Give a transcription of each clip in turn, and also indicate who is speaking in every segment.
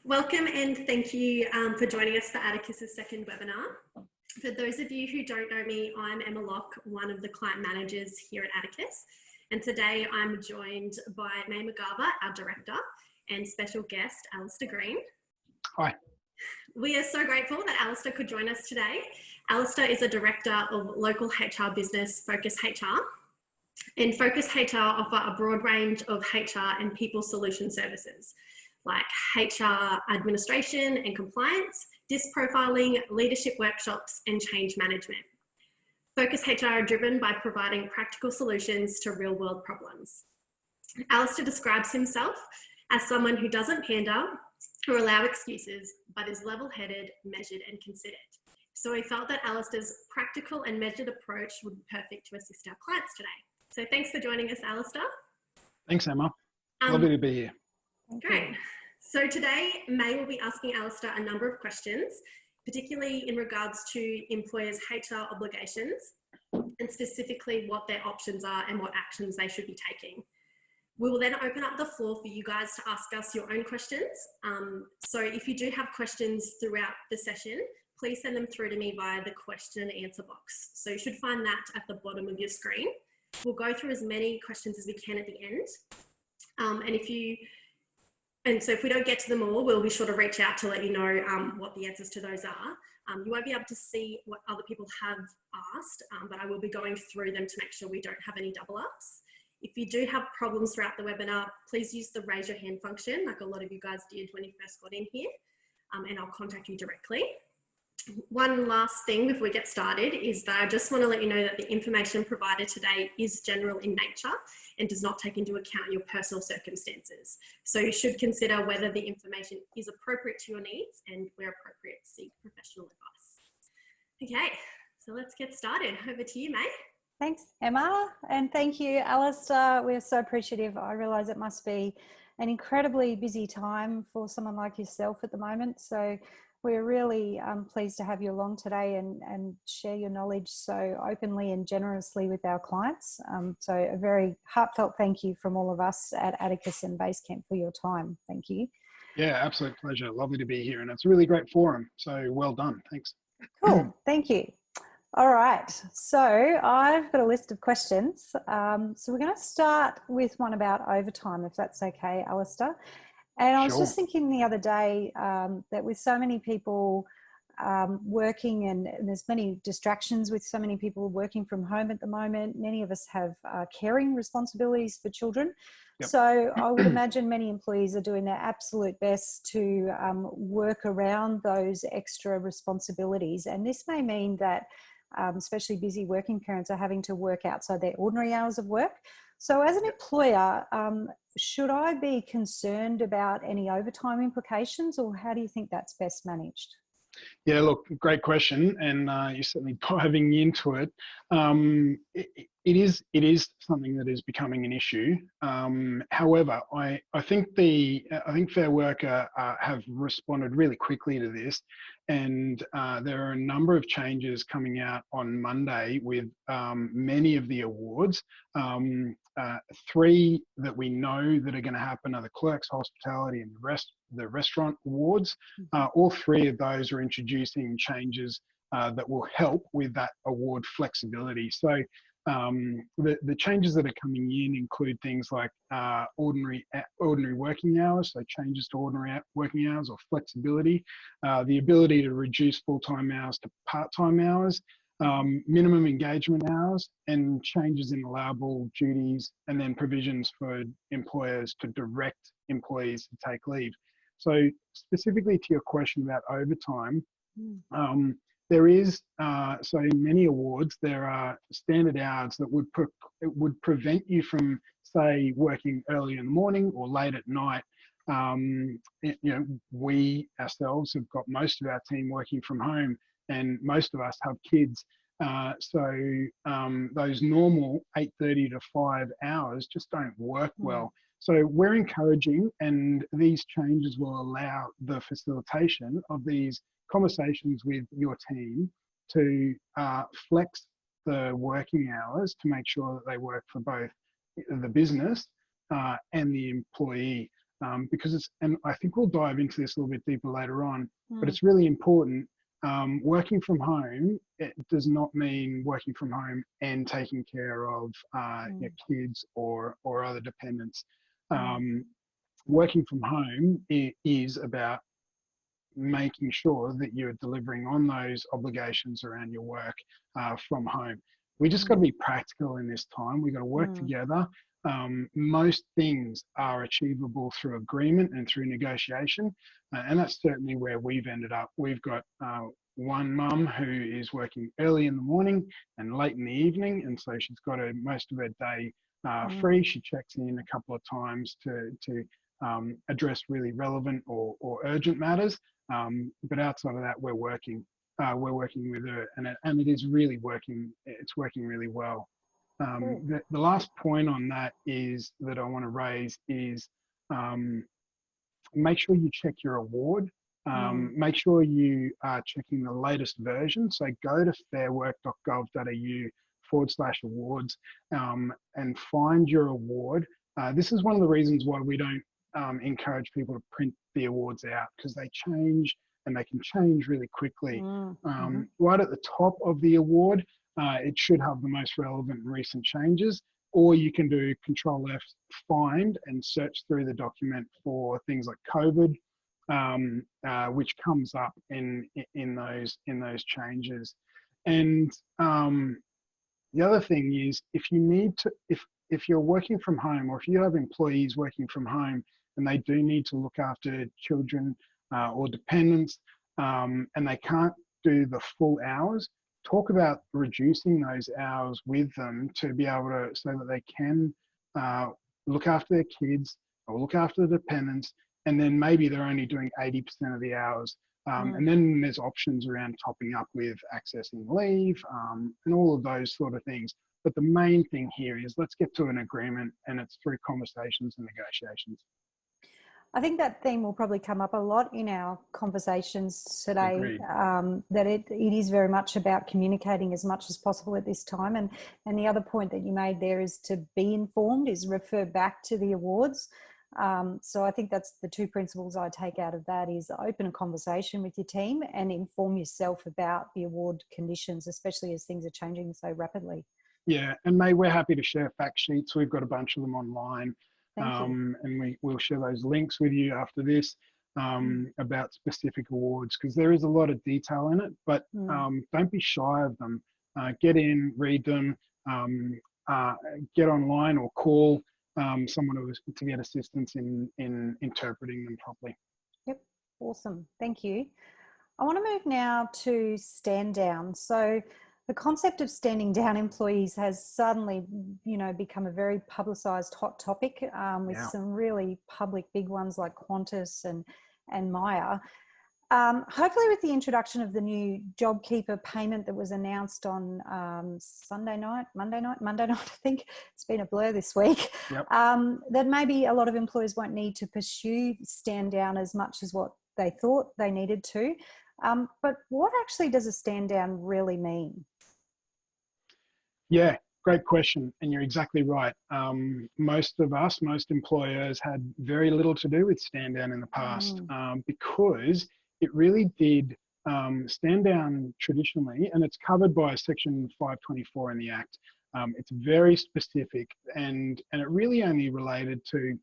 Speaker 1: Welcome and thank you for joining us for Atticus's second webinar. For those of you who don't know me, I'm Emma Locke, one of the client managers here at Atticus. And today I'm joined by May McGarver, our director, and special guest, Alistair Green.
Speaker 2: Hi.
Speaker 1: We are so grateful that Alistair could join us today. Alistair is a director of local HR business, Focus HR. And Focus HR offer a broad range of HR and people solution services, like HR administration and compliance, DISC profiling, leadership workshops, and change management. Focus HR are driven by providing practical solutions to real-world problems. Alistair describes himself as someone who doesn't pander or allow excuses, but is level-headed, measured, and considered. So we felt that Alistair's practical and measured approach would be perfect to assist our clients today. So thanks for joining us, Alistair.
Speaker 2: Thanks, Emma. Lovely to be here.
Speaker 1: Great. So today, May will be asking Alistair a number of questions, particularly in regards to employers' HR obligations and specifically what their options are and what actions they should be taking. We will then open up the floor for you guys to ask us your own questions. So if you do have questions throughout the session, please send them through to me via the question and answer box. So you should find that at the bottom of your screen. We'll go through as many questions as we can at the end. So if we don't get to them all, we'll be sure to reach out to let you know what the answers to those are. You won't be able to see what other people have asked, but I will be going through them to make sure we don't have any double ups. If you do have problems throughout the webinar, please use the raise your hand function, like a lot of you guys did when you first got in here, and I'll contact you directly. One last thing before we get started is that I just want to let you know that the information provided today is general in nature and does not take into account your personal circumstances. So you should consider whether the information is appropriate to your needs and where appropriate, seek professional advice. Okay, so let's get started. Over to you, May.
Speaker 3: Thanks, Emma, and thank you, Alistair. We're so appreciative. I realise it must be an incredibly busy time for someone like yourself at the moment. So we're really pleased to have you along today and share your knowledge so openly and generously with our clients. So a very heartfelt thank you from all of us at Atticus and Basecamp for your time. Thank you.
Speaker 2: Yeah, absolute pleasure. Lovely to be here. And it's a really great forum. So well done. Thanks.
Speaker 3: Cool. Thank you. All right. So I've got a list of questions. So we're going to start with one about overtime, if that's okay, Alistair. And I was just thinking the other day that with so many people working and there's many distractions with so many people working from home at the moment, many of us have caring responsibilities for children. Yep. So I would imagine many employees are doing their absolute best to work around those extra responsibilities. And this may mean that especially busy working parents are having to work outside their ordinary hours of work. So as an employer, should I be concerned about any overtime implications, or how do you think that's best managed?
Speaker 2: Yeah, look, great question, and you're certainly diving into it. It is something that is becoming an issue. However, I think Fair Work have responded really quickly to this, and there are a number of changes coming out on Monday with many of the awards. 3 that we know that are going to happen are the Clerks, Hospitality, and the Restaurant Awards. All 3 of those are introducing changes that will help with that award flexibility. So the changes that are coming in include things like ordinary working hours, so changes to ordinary working hours or flexibility, the ability to reduce full-time hours to part-time hours, minimum engagement hours, and changes in allowable duties, and then provisions for employers to direct employees to take leave. So specifically to your question about overtime, there is, so in many awards, there are standard hours that would prevent you from, say, working early in the morning or late at night. We ourselves have got most of our team working from home, and most of us have kids. So those normal 8:30 to 5 hours just don't work well. So we're encouraging, and these changes will allow the facilitation of these conversations with your team to flex the working hours to make sure that they work for both the business and the employee. because and I think we'll dive into this a little bit deeper later on, but it's really important. Working from home, it does not mean working from home and taking care of your kids or other dependents. Working from home is about making sure that you're delivering on those obligations around your work from home. We just got to be practical in this time. We've got to work together. Most things are achievable through agreement and through negotiation, and that's certainly where we've ended up. We've got one mum who is working early in the morning and late in the evening, and so she's got most of her day free. She checks in a couple of times to address really relevant or urgent matters, but outside of that, we're working with her, and it is really working. It's working really well. The last point on that that I want to raise is make sure you check your award. Make sure you are checking the latest version. So go to fairwork.gov.au/awards and find your award. This is one of the reasons why we don't encourage people to print the awards out, because they change and they can change really quickly. Right at the top of the award, it should have the most relevant and recent changes, or you can do Control F, find, and search through the document for things like COVID, which comes up in those changes. And the other thing is, if you're working from home, or if you have employees working from home and they do need to look after children or dependents, and they can't do the full hours, talk about reducing those hours with them to be able to, so that they can look after their kids or look after the dependents, and then maybe they're only doing 80% of the hours. And then there's options around topping up with accessing leave and all of those sort of things. But the main thing here is, let's get to an agreement, and it's through conversations and negotiations.
Speaker 3: I think that theme will probably come up a lot in our conversations today, that it is very much about communicating as much as possible at this time. And the other point that you made there is to be informed, is refer back to the awards. So I think that's the two principles I take out of that, is open a conversation with your team and inform yourself about the award conditions, especially as things are changing so rapidly.
Speaker 2: Yeah, and May, we're happy to share fact sheets. We've got a bunch of them online. And we'll share those links with you after this about specific awards, because there is a lot of detail in it, but don't be shy of them. Get in, read them, get online or call someone to get assistance in interpreting them properly.
Speaker 3: Yep, awesome, thank you. I want to move now to stand down. So the concept of standing down employees has suddenly, become a very publicised hot topic with some really public big ones like Qantas and Myer. Hopefully with the introduction of the new JobKeeper payment that was announced on Monday night, I think. It's been a blur this week. That maybe a lot of employers won't need to pursue stand down as much as what they thought they needed to. But what actually does a stand down really mean?
Speaker 2: Yeah, great question. And you're exactly right. Most employers had very little to do with stand down in the past because it really did stand down traditionally, and it's covered by Section 524 in the Act. It's very specific, and it really only related to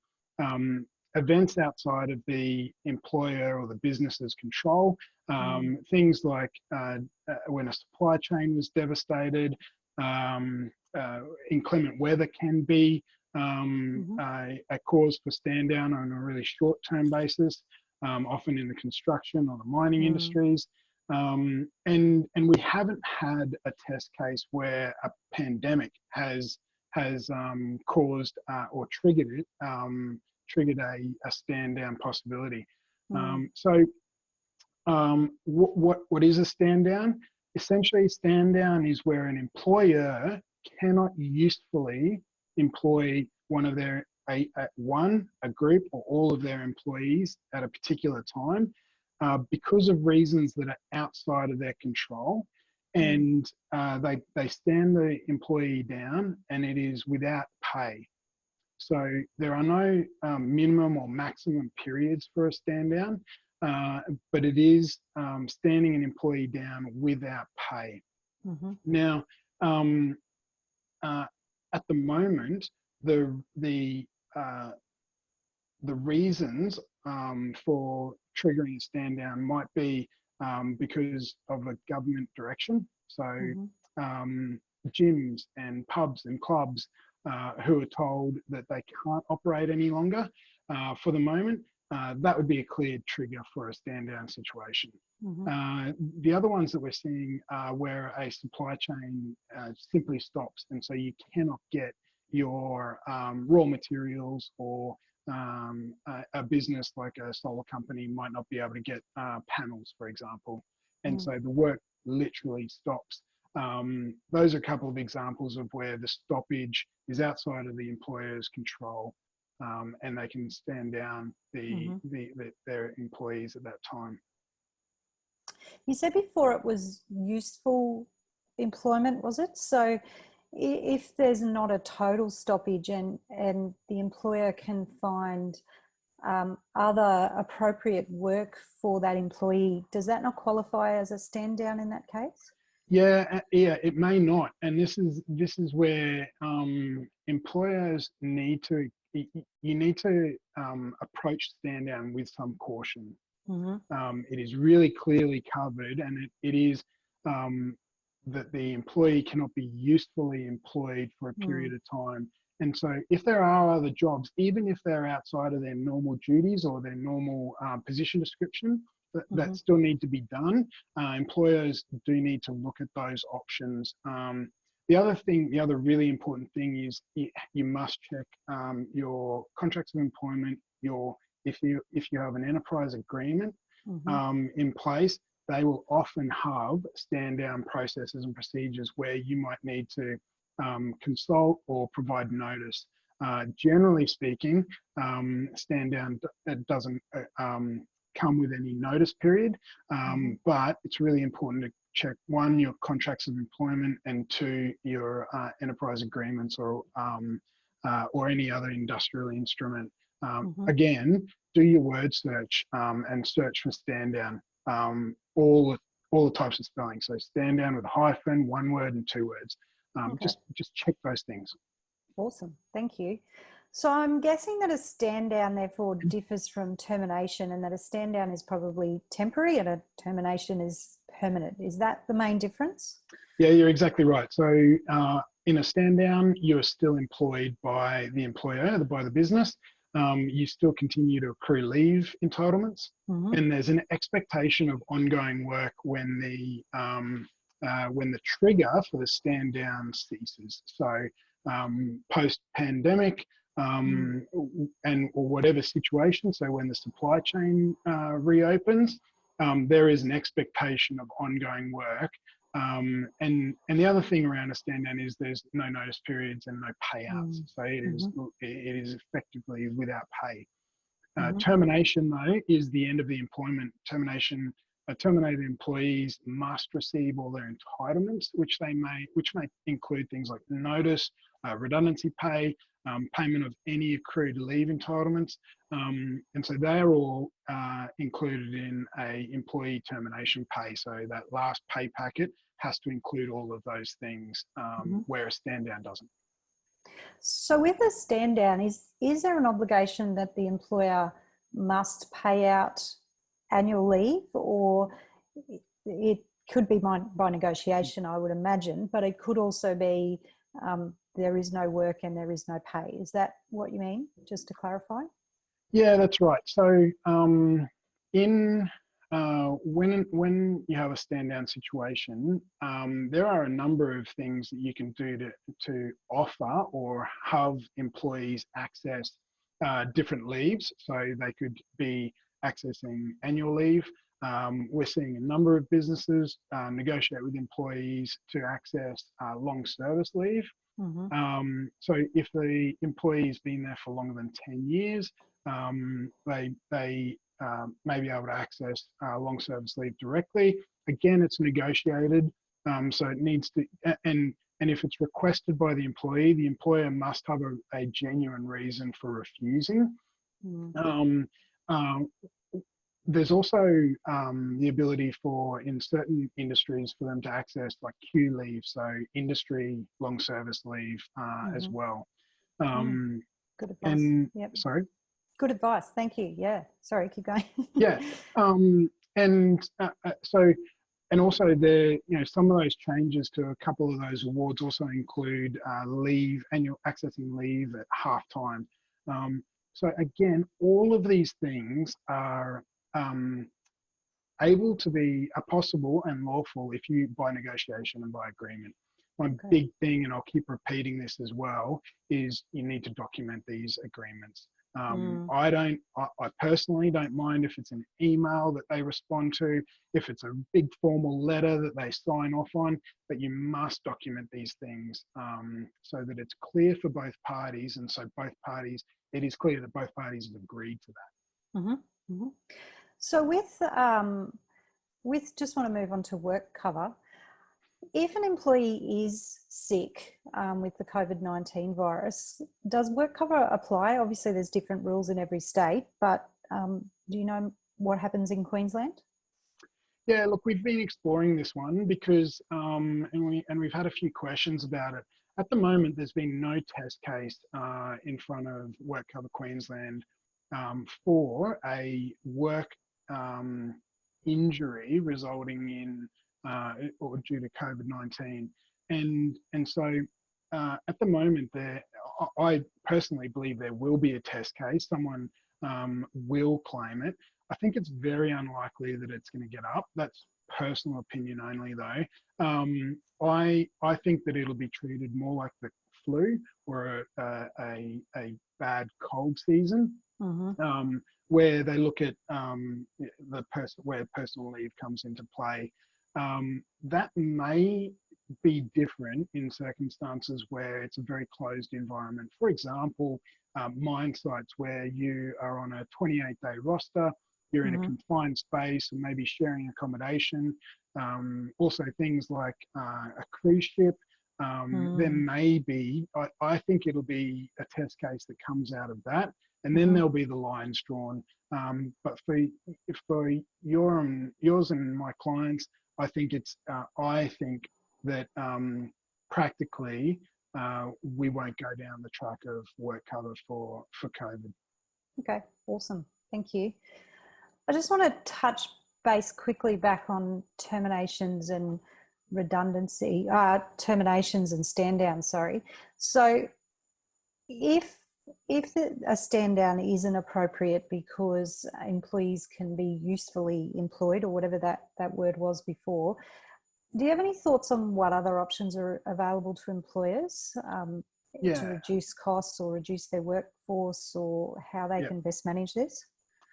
Speaker 2: events outside of the employer or the business's control. Things like when a supply chain was devastated, inclement weather can be a cause for stand down on a really short-term basis, often in the construction or the mining industries. And we haven't had a test case where a pandemic has caused or triggered a stand down possibility. So what is a stand down? Essentially, stand down is where an employer cannot usefully employ a group or all of their employees at a particular time because of reasons that are outside of their control, and they stand the employee down, and it is without pay. So there are no minimum or maximum periods for a stand down, but it is standing an employee down without pay.
Speaker 3: Mm-hmm.
Speaker 2: Now, at the moment, the reasons for triggering a stand down might be because of a government direction. So gyms and pubs and clubs who are told that they can't operate any longer for the moment, that would be a clear trigger for a stand down situation. The other ones that we're seeing are where a supply chain simply stops, and so you cannot get your raw materials, or a business like a solar company might not be able to get panels, for example, and so the work literally stops. Those are a couple of examples of where the stoppage is outside of the employer's control, and they can stand down their employees at that time.
Speaker 3: You said before it was useful employment, was it? So if there's not a total stoppage and the employer can find other appropriate work for that employee, does that not qualify as a stand down in that case?
Speaker 2: Yeah, it may not, and this is where employers need to approach stand down with some caution. It is really clearly covered, and it is that the employee cannot be usefully employed for a period of time. And so if there are other jobs, even if they're outside of their normal duties or their normal position description, that still need to be done. Employers do need to look at those options. The other really important thing is you must check your contracts of employment, if you have an enterprise agreement in place. They will often have stand down processes and procedures where you might need to consult or provide notice. Generally speaking, stand down doesn't come with any notice period, but it's really important to check, one, your contracts of employment, and two, your enterprise agreements or any other industrial instrument. Again, do your word search and search for stand down, all the types of spelling. So stand down with a hyphen, one word and two words. Just check those things.
Speaker 3: Awesome, thank you. So I'm guessing that a stand down therefore differs from termination, and that a stand down is probably temporary and a termination is permanent. Is that the main difference?
Speaker 2: Yeah, you're exactly right. So in a stand down, you are still employed by the employer, by the business. You still continue to accrue leave entitlements, and there's an expectation of ongoing work when the trigger for the stand down ceases. So post-pandemic, or whatever situation, so when the supply chain reopens, there is an expectation of ongoing work. And the other thing around a stand down is there's no notice periods and no payouts. So it is effectively without pay. Termination, though, is the end of the employment. Terminated employees must receive all their entitlements, which may include things like notice, redundancy pay, payment of any accrued leave entitlements, and so they're all included in a employee termination pay. So that last pay packet has to include all of those things, where a stand down doesn't.
Speaker 3: So with a stand down, is there an obligation that the employer must pay out annual leave, or it could be by negotiation, I would imagine, but it could also be there is no work and there is no pay. Is that what you mean, just to clarify?
Speaker 2: Yeah, that's right. So when you have a stand down situation, there are a number of things that you can do to offer or have employees access different leaves. So they could be accessing annual leave. We're seeing a number of businesses negotiate with employees to access long service leave. So if the employee's been there for longer than 10 years, they may be able to access long service leave directly. Again, it's negotiated, so it needs to, and and if it's requested by the employee, the employer must have a genuine reason for refusing. There's also the ability for, in certain industries, for them to access like Q leave, so industry long service leave as well.
Speaker 3: Good advice.
Speaker 2: And
Speaker 3: yep.
Speaker 2: Sorry?
Speaker 3: Good advice. Thank you. Yeah. Sorry, keep going.
Speaker 2: Yeah. And also there, some of those changes to a couple of those awards also include accessing leave at halftime. So again, all of these things are are possible and lawful if you, by negotiation and by agreement. One big thing, and I'll keep repeating this as well, is you need to document these agreements. I personally don't mind if it's an email that they respond to, if it's a big formal letter that they sign off on, but you must document these things so that it's clear for both parties, and so it is clear that both parties have agreed to that.
Speaker 3: So with just want to move on to work cover. If an employee is sick with the COVID-19 virus, does work cover apply? Obviously, there's different rules in every state, but do you know what happens in Queensland?
Speaker 2: Yeah, look, we've been exploring this one because, and we've had a few questions about it. At the moment, there's been no test case in front of Work Cover Queensland for a work injury resulting in or due to COVID-19, and so at the moment, I personally believe there will be a test case. Someone will claim it. I think it's very unlikely that it's going to get up. That's personal opinion only, though. I think that it'll be treated more like the flu or a bad cold season. Where they look at where personal leave comes into play. That may be different in circumstances where it's a very closed environment. For example, mine sites where you are on a 28-day roster, you're in a confined space and maybe sharing accommodation. Also things like a cruise ship. There may be, I think it'll be a test case that comes out of that. And then there'll be the lines drawn. But for yours and my clients, I think that practically we won't go down the track of work cover for COVID.
Speaker 3: Okay, awesome. Thank you. I just want to touch base quickly back on terminations and redundancy, terminations and stand down, sorry. So if a stand down isn't appropriate because employees can be usefully employed, or whatever that word was before, do you have any thoughts on what other options are available to employers to reduce costs or reduce their workforce, or how they can best manage this?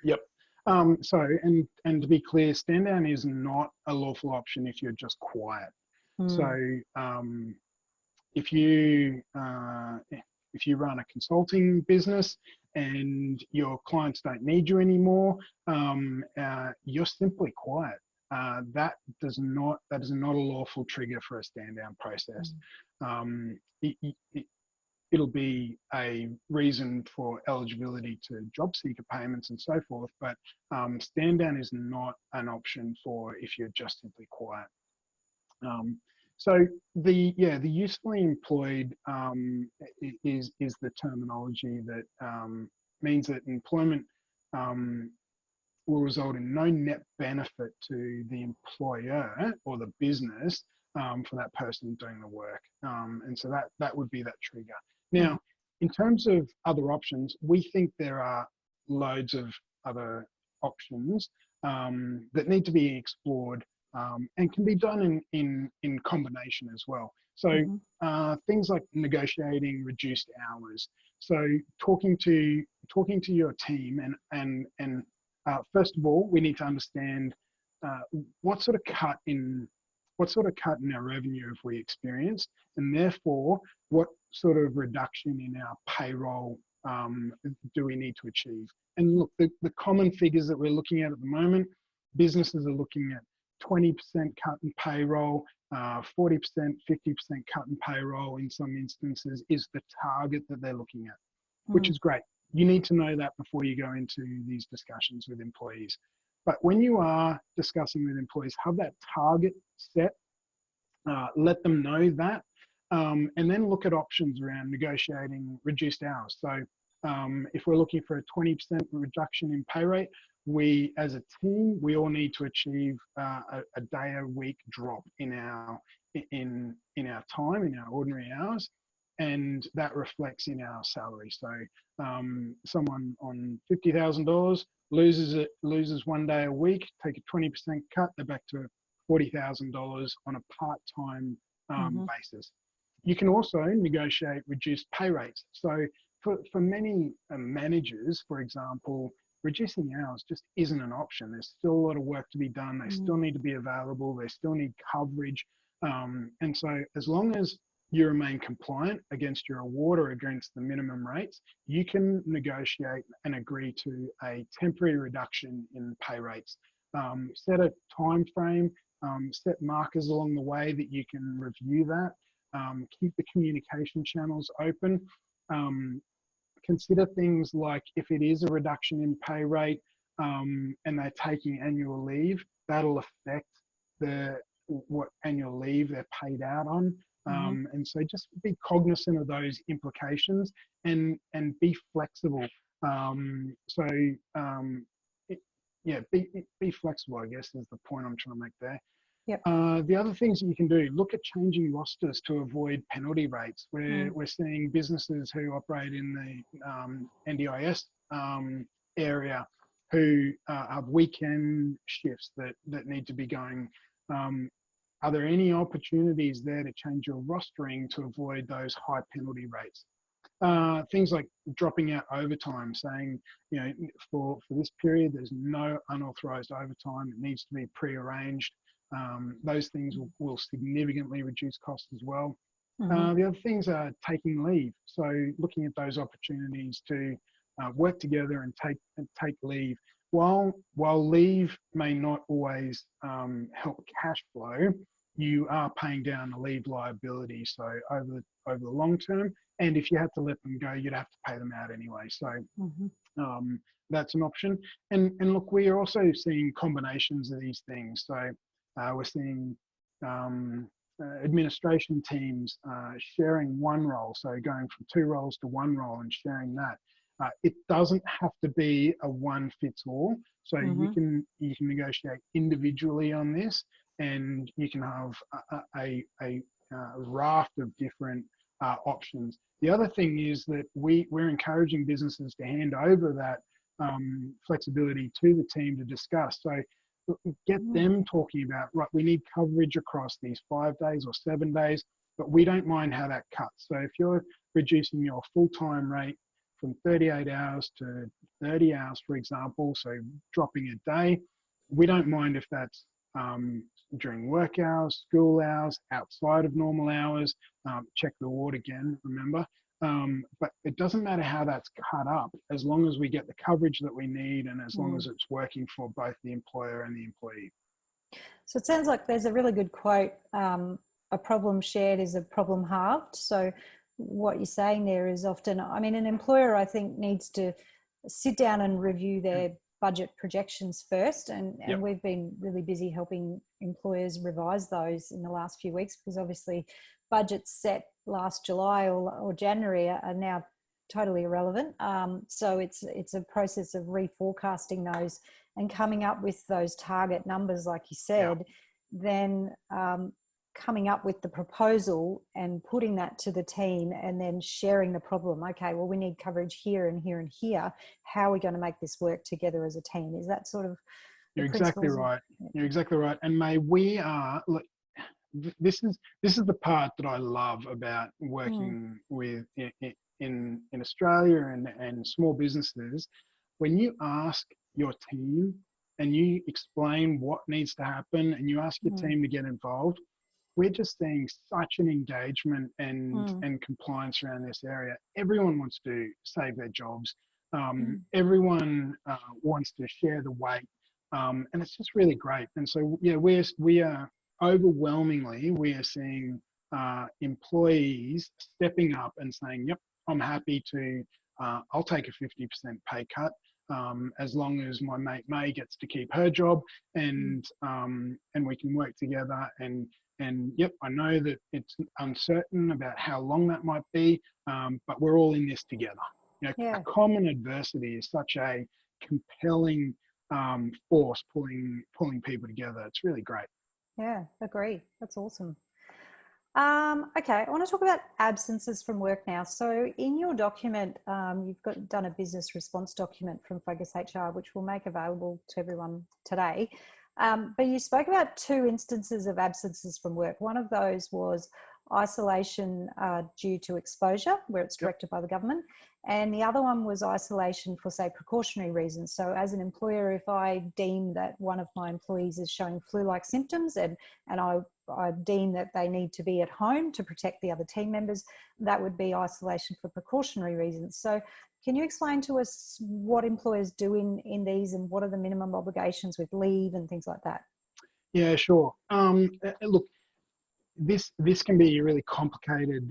Speaker 2: Yep. And to be clear, stand down is not a lawful option if you're just quiet. So if you run a consulting business and your clients don't need you anymore, you're simply quiet. That is not a lawful trigger for a stand down process. It'll be a reason for eligibility to job seeker payments and so forth, but stand down is not an option for if you're just simply quiet. So the usefully employed is the terminology that means that employment will result in no net benefit to the employer or the business for that person doing the work, and so that would be that trigger. Now, in terms of other options, we think there are loads of other options that need to be explored. And can be done in combination as well. So things like negotiating reduced hours. So talking to your team and first of all, we need to understand what sort of cut in our revenue have we experienced, and therefore what sort of reduction in our payroll do we need to achieve. And look, the common figures that we're looking at the moment, businesses are looking at 20% cut in payroll, 40%, 50% cut in payroll in some instances is the target that they're looking at, which is great. You need to know that before you go into these discussions with employees. But when you are discussing with employees, have that target set, let them know that, and then look at options around negotiating reduced hours. So if we're looking for a 20% reduction in pay rate, we as a team, we all need to achieve a day a week drop in our time, in our ordinary hours, and that reflects in our salary. So someone on $50,000 loses 1 day a week, take a 20% cut, they're back to $40,000 on a part-time basis. You can also negotiate reduced pay rates. So for many managers, for example, reducing hours just isn't an option. There's still a lot of work to be done. They still need to be available. They still need coverage. And so as long as you remain compliant against your award or against the minimum rates, you can negotiate and agree to a temporary reduction in pay rates. Set a time frame, set markers along the way that you can review that. Keep the communication channels open. Consider things like if it is a reduction in pay rate and they're taking annual leave, that'll affect what annual leave they're paid out on. And so just be cognizant of those implications and be flexible. Be flexible, I guess, is the point I'm trying to make there.
Speaker 3: Yep.
Speaker 2: The other things that you can do, look at changing rosters to avoid penalty rates. We're seeing businesses who operate in the NDIS area who have weekend shifts that need to be going. Are there any opportunities there to change your rostering to avoid those high penalty rates? Things like dropping out overtime, saying, for this period, there's no unauthorized overtime. It needs to be prearranged. Those things will significantly reduce costs as well. The other things are taking leave. So looking at those opportunities to work together and take leave. While leave may not always help cash flow, you are paying down the leave liability. So over the long term, and if you had to let them go, you'd have to pay them out anyway. So that's an option. And look, we are also seeing combinations of these things. So we're seeing administration teams sharing one role, so going from 2 roles to 1 role and sharing that. It doesn't have to be a one fits all. So you can negotiate individually on this, and you can have a raft of different options. The other thing is that we're encouraging businesses to hand over that flexibility to the team to discuss. So get them talking about, right, we need coverage across these 5 days or 7 days, but we don't mind how that cuts. So if you're reducing your full-time rate from 38 hours to 30 hours, for example, so dropping a day, we don't mind if that's during work hours, school hours, outside of normal hours. Check the award again, remember. But it doesn't matter how that's cut up, as long as we get the coverage that we need and as long as it's working for both the employer and the employee.
Speaker 3: So it sounds like there's a really good quote, a problem shared is a problem halved. So what you're saying there is often, I mean, an employer, I think, needs to sit down and review their budget projections first. And we've been really busy helping employers revise those in the last few weeks, because obviously budgets set last July or January are now totally irrelevant. So it's a process of reforecasting those and coming up with those target numbers, like you said, then coming up with the proposal and putting that to the team and then sharing the problem. Okay, well, we need coverage here and here and here. How are we going to make this work together as a team? Is that sort of...
Speaker 2: You're exactly right. You're exactly right. And we are... Look, this is the part that I love about working with in Australia and small businesses. When you ask your team and you explain what needs to happen and you ask your team to get involved, we're just seeing such an engagement and compliance around this area. Everyone wants to save their jobs. Everyone wants to share the weight, and it's just really great. And so, yeah, we are overwhelmingly, we are seeing employees stepping up and saying, yep, I'm happy to, I'll take a 50% pay cut as long as my mate May gets to keep her job, and we can work together. And yep, I know that it's uncertain about how long that might be, but we're all in this together. You know, a common adversity is such a compelling force pulling people together. It's really great.
Speaker 3: Yeah, agree. That's awesome. Okay, I want to talk about absences from work now. So in your document, you've done a business response document from Focus HR, which we'll make available to everyone today. But you spoke about 2 instances of absences from work. One of those was isolation due to exposure, where it's directed by the government. And the other one was isolation for, say, precautionary reasons. So as an employer, if I deem that one of my employees is showing flu-like symptoms and I deem that they need to be at home to protect the other team members, that would be isolation for precautionary reasons. So can you explain to us what employers do in these, and what are the minimum obligations with leave and things like that?
Speaker 2: Yeah, sure. Look, this can be a really complicated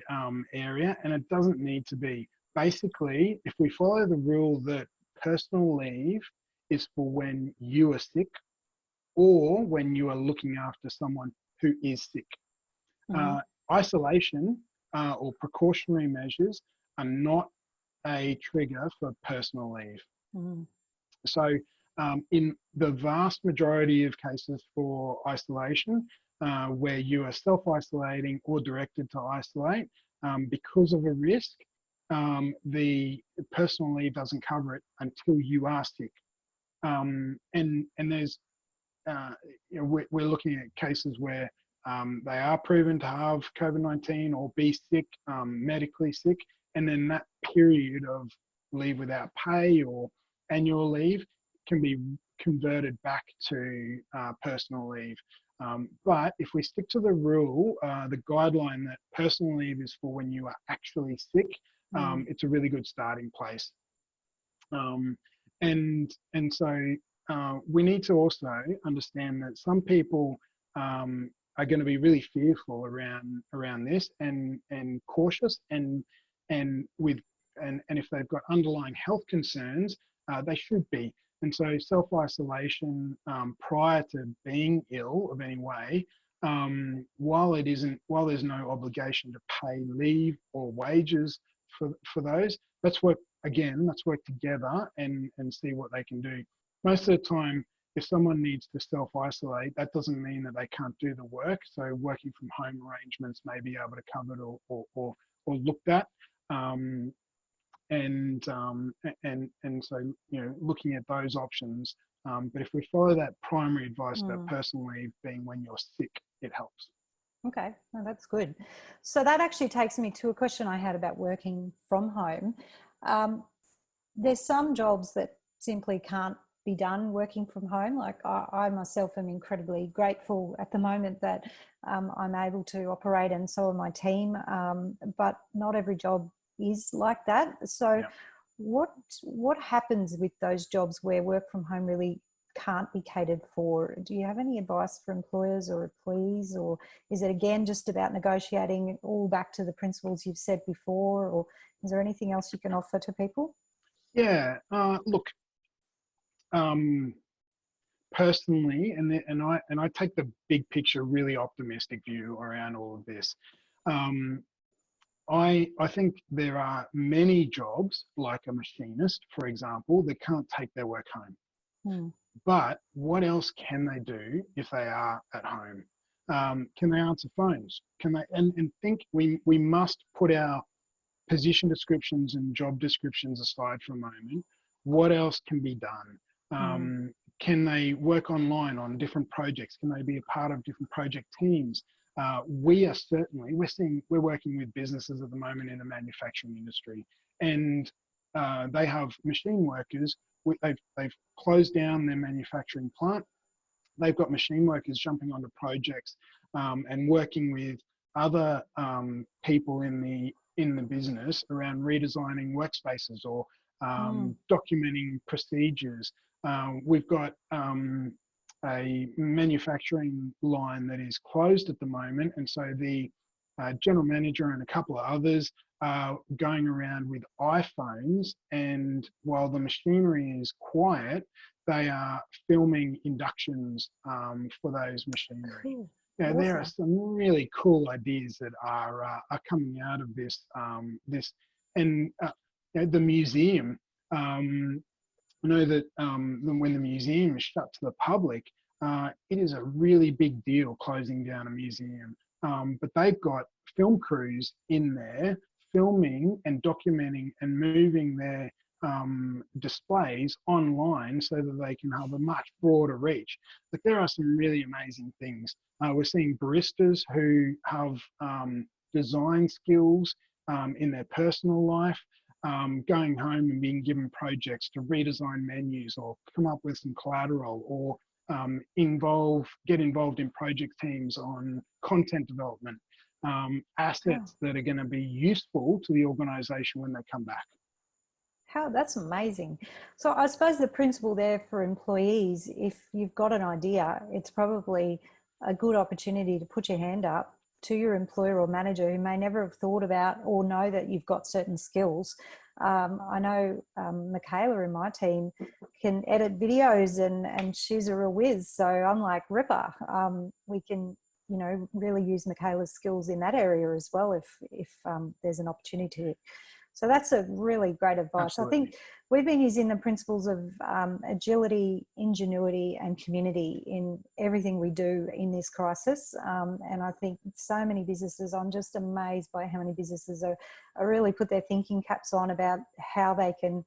Speaker 2: area, and it doesn't need to be. Basically, if we follow the rule that personal leave is for when you are sick or when you are looking after someone who is sick. Isolation or precautionary measures are not a trigger for personal leave. So in the vast majority of cases for isolation, where you are self-isolating or directed to isolate because of a risk, the personal leave doesn't cover it until you are sick. And there's, you know, we're looking at cases where they are proven to have COVID-19 or be sick, medically sick, and then that period of leave without pay or annual leave can be converted back to personal leave. But if we stick to the rule, the guideline that personal leave is for when you are actually sick, it's a really good starting place. And so we need to also understand that some people are going to be really fearful around this and cautious, and if they've got underlying health concerns, they should be. And so self-isolation prior to being ill of any way, while there's no obligation to pay leave or wages for those, let's work together and see what they can do. Most of the time, if someone needs to self-isolate, that doesn't mean that they can't do the work. So working from home arrangements may be able to cover it or looked at. And so, you know, looking at those options. But if we follow that primary advice about personal leave being when you're sick, it helps.
Speaker 3: Okay, well, that's good. So that actually takes me to a question I had about working from home. There's some jobs that simply can't be done working from home. Like I myself am incredibly grateful at the moment that I'm able to operate, and so are my team. But not every job is like that. So what happens with those jobs where work from home really can't be catered for? Do you have any advice for employers or employees, or is it again just about negotiating all back to the principles you've said before, or is there anything else you can offer to people?
Speaker 2: Yeah, look, personally, and I take the big picture, really optimistic view around all of this. I think there are many jobs, like a machinist, for example, that can't take their work home. But what else can they do if they are at home? Can they answer phones? Can they? And think we must put our position descriptions and job descriptions aside for a moment. What else can be done? Can they work online on different projects? Can they be a part of different project teams? We're working with businesses at the moment in the manufacturing industry, and they have machine workers. They've closed down their manufacturing plant. They've got machine workers jumping onto projects and working with other people in the business around redesigning workspaces or documenting procedures. We've got a manufacturing line that is closed at the moment, and so the general manager and a couple of others are going around with iPhones, and while the machinery is quiet, they are filming inductions for those machinery.
Speaker 3: Cool.
Speaker 2: Yeah,
Speaker 3: Awesome.
Speaker 2: there are some really cool ideas that are coming out of this. And the museum. I know that when the museum is shut to the public, it is a really big deal closing down a museum. But they've got film crews in there filming and documenting and moving their displays online so that they can have a much broader reach. But there are some really amazing things. We're seeing baristas who have design skills in their personal life, going home and being given projects to redesign menus or come up with some collateral, or get involved in project teams on content development, assets that are going to be useful to the organisation when they come back.
Speaker 3: That's amazing. So I suppose the principle there for employees, if you've got an idea, it's probably a good opportunity to put your hand up to your employer or manager who may never have thought about or know that you've got certain skills. I know Michaela in my team can edit videos and she's a real whiz. So I'm like, ripper. We can, really use Michaela's skills in that area as well if there's an opportunity. So that's a really great advice.
Speaker 2: Absolutely.
Speaker 3: I think we've been using the principles of agility, ingenuity, and community in everything we do in this crisis. And I think so many businesses, I'm just amazed by how many businesses are really put their thinking caps on about how they can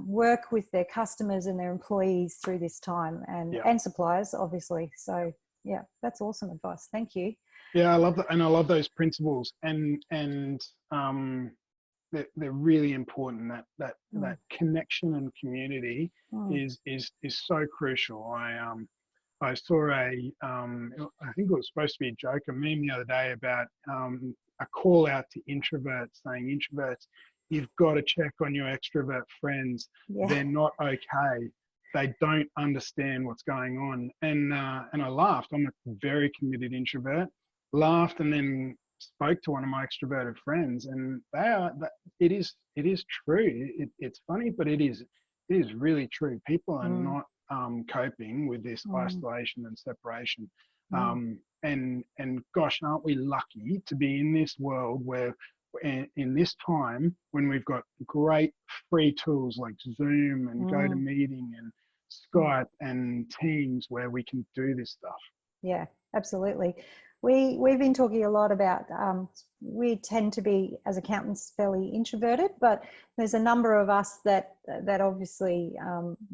Speaker 3: work with their customers and their employees through this time, and suppliers, obviously. So yeah, that's awesome advice. Thank you.
Speaker 2: Yeah, I love that, and I love those principles, and they're really important. That connection and community is so crucial. I saw I think it was supposed to be a joke, a meme the other day about a call out to introverts, saying, introverts, you've got to check on your extrovert friends. Yeah. They're not okay. They don't understand what's going on. And I laughed. I'm a very committed introvert. Laughed and then spoke to one of my extroverted friends, and it is true. It's funny, but it is really true. People are not coping with this isolation and separation. And gosh, aren't we lucky to be in this world where in this time when we've got great free tools like Zoom and GoToMeeting and Skype and Teams where we can do this stuff.
Speaker 3: Yeah, absolutely. We've been talking a lot about, we tend to be, as accountants, fairly introverted, but there's a number of us that obviously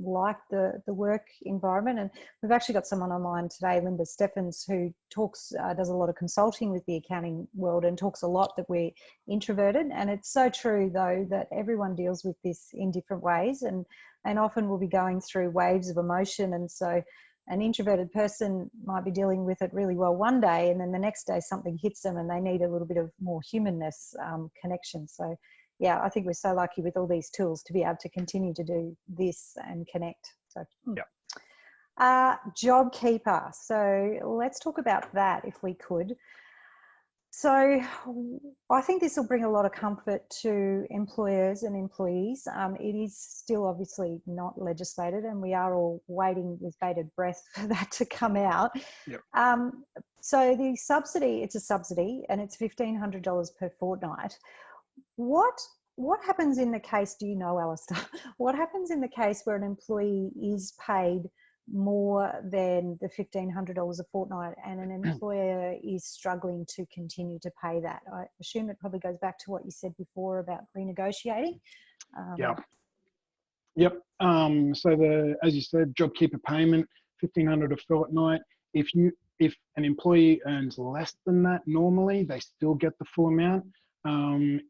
Speaker 3: like the work environment. And we've actually got someone online today, Linda Steffens, who does a lot of consulting with the accounting world and talks a lot that we're introverted. And it's so true, though, that everyone deals with this in different ways, and often we'll be going through waves of emotion. And so an introverted person might be dealing with it really well one day, and then the next day something hits them and they need a little bit of more humanness, connection. So yeah, I think we're so lucky with all these tools to be able to continue to do this and connect. So JobKeeper. So let's talk about that if we could. So I think this will bring a lot of comfort to employers and employees. It is still obviously not legislated, and we are all waiting with bated breath for that to come out.
Speaker 2: Yep.
Speaker 3: So the subsidy, it's a subsidy, and it's $1,500 per fortnight. What happens in the case, do you know, Alistair, what happens in the case where an employee is paid more than the $1,500 a fortnight and an employer is struggling to continue to pay that? I assume it probably goes back to what you said before about renegotiating.
Speaker 2: Yep. So as you said, JobKeeper payment, $1,500 a fortnight. If an employee earns less than that normally, they still get the full amount.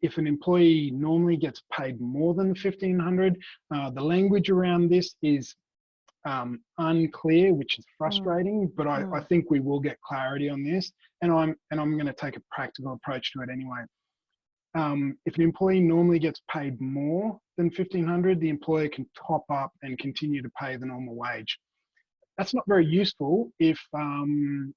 Speaker 2: If an employee normally gets paid more than $1,500, the language around this is unclear, which is frustrating, but I think we will get clarity on this, and I'm going to take a practical approach to it anyway. If an employee normally gets paid more than $1,500, the employer can top up and continue to pay the normal wage. that's not very useful if, and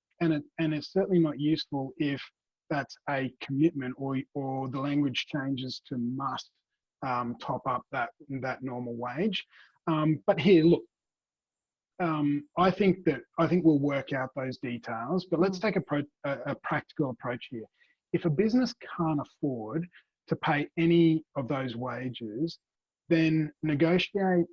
Speaker 2: it's certainly not useful if that's a commitment or the language changes to must top up that normal wage. But here, look, I think we'll work out those details, but let's take a practical approach here. If a business can't afford to pay any of those wages, then negotiate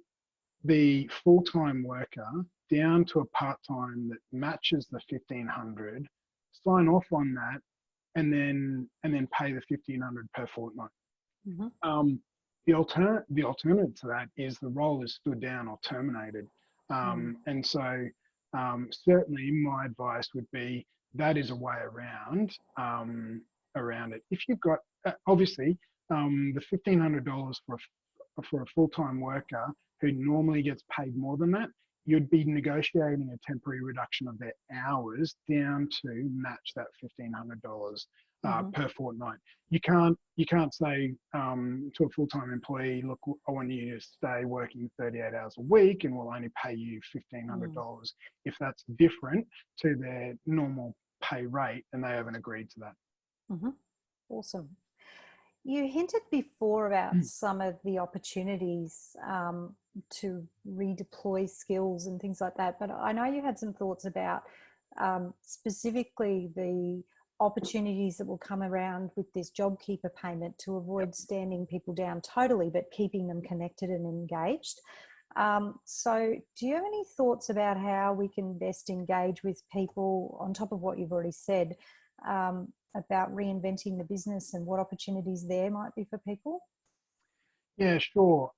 Speaker 2: the full-time worker down to a part-time that matches the 1,500, sign off on that, and then pay the 1,500 per fortnight. The alternative to that is the role is stood down or terminated. And so certainly my advice would be that is a way around it. If you've got, obviously, the $1,500 for a full-time worker who normally gets paid more than that, you'd be negotiating a temporary reduction of their hours down to match that $1,500 per fortnight. You can't say to a full-time employee, look, I want you to stay working 38 hours a week and we'll only pay you $1,500 if that's different to their normal pay rate and they haven't agreed to that.
Speaker 3: Awesome. You hinted before about some of the opportunities to redeploy skills and things like that, but I know you had some thoughts about specifically the opportunities that will come around with this JobKeeper payment to avoid standing people down totally, but keeping them connected and engaged. So do you have any thoughts about how we can best engage with people on top of what you've already said about reinventing the business and what opportunities there might be for people?
Speaker 2: Yeah, sure.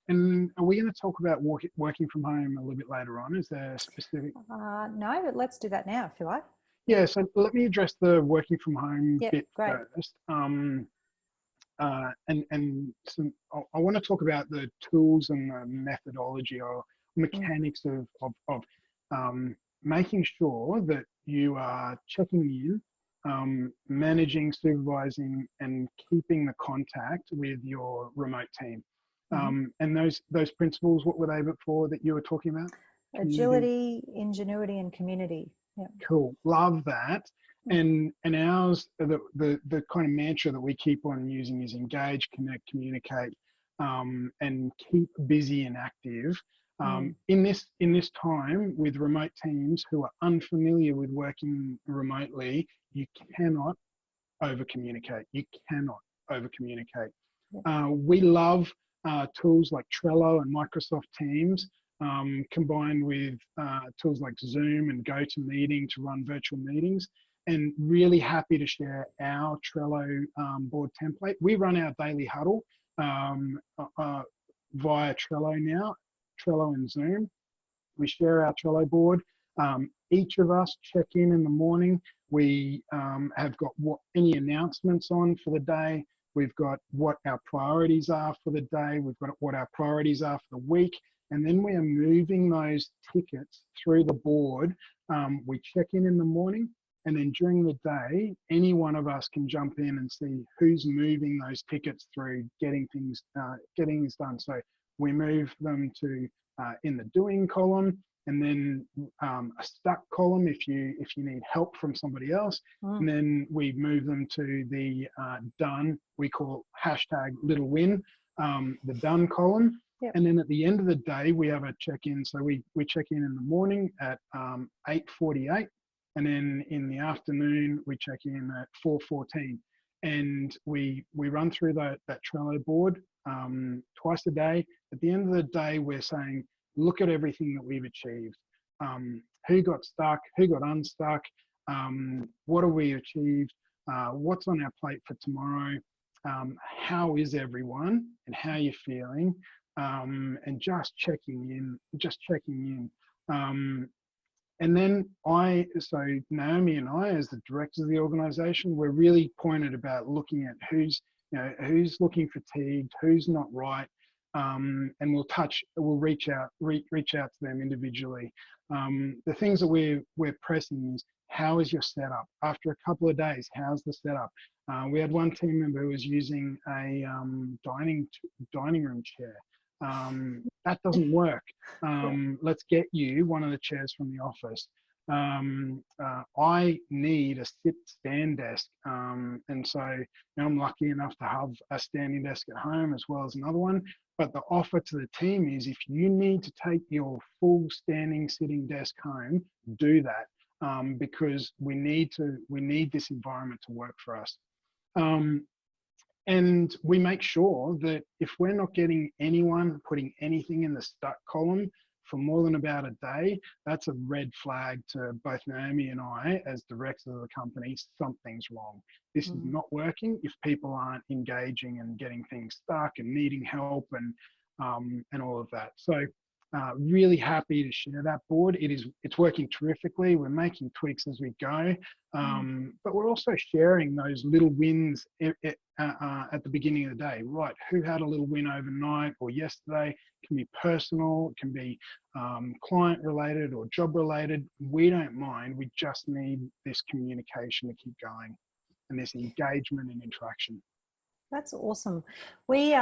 Speaker 2: And are we going to talk about working from home a little bit later on? Is there a specific?
Speaker 3: No, but let's do that now if you like.
Speaker 2: Yeah, so let me address the working from home bit
Speaker 3: great.
Speaker 2: first. And some, I want to talk about the tools and the methodology or mechanics of making sure that you are checking in, managing, supervising, and keeping the contact with your remote team. And those principles, what were they before that you were talking about?
Speaker 3: Agility, ingenuity, and community. Yeah. Cool.
Speaker 2: Love that. And ours, the kind of mantra that we keep on using is engage, connect, communicate, and keep busy and active. In this time with remote teams who are unfamiliar with working remotely, you cannot over communicate. We love tools like Trello and Microsoft Teams, combined with tools like Zoom and GoToMeeting to run virtual meetings. And really happy to share our Trello board template. We run our daily huddle via Trello now, Trello and Zoom. We share our Trello board. Each of us check in the morning. We have got any announcements on for the day. We've got what our priorities are for the day. We've got what our priorities are for the week. And then we are moving those tickets through the board. We check in the morning, and then during the day, any one of us can jump in and see who's moving those tickets through, getting things done. So we move them to in the doing column, and then a stuck column if you need help from somebody else. And then we move them to the done. We call #little win, the done column. And then at the end of the day, we have a check-in. So we check in the morning at 8:48. And then in the afternoon, we check in at 4:14. And we run through that Trello board twice a day. At the end of the day, we're saying, look at everything that we've achieved. Who got stuck? Who got unstuck? What have we achieved? What's on our plate for tomorrow? How is everyone and how are you feeling? And just checking in. And then so Naomi and I, as the directors of the organisation, we're really pointed about looking at who's looking fatigued, who's not right, and we'll reach out to them individually. The things that we're pressing is, how is your setup? After a couple of days, how's the setup? We had one team member who was using a dining room chair. That doesn't work. Let's get you one of the chairs from the office. I need a sit-stand desk, and so I'm lucky enough to have a standing desk at home as well as another one. But the offer to the team is, if you need to take your full standing sitting desk home, do that, because we need this environment to work for us. And we make sure that if we're not getting anyone putting anything in the stuck column for more than about a day, that's a red flag to both Naomi and I as directors of the company. Something's wrong. This is not working if people aren't engaging and getting things stuck and needing help and all of that. So really happy to share that board. It's working terrifically. We're making tweaks as we go, but we're also sharing those little wins at the beginning of the day. Right, who had a little win overnight or yesterday? It can be personal, it can be client related or job related. We don't mind. We just need this communication to keep going and this engagement and interaction.
Speaker 3: That's awesome. We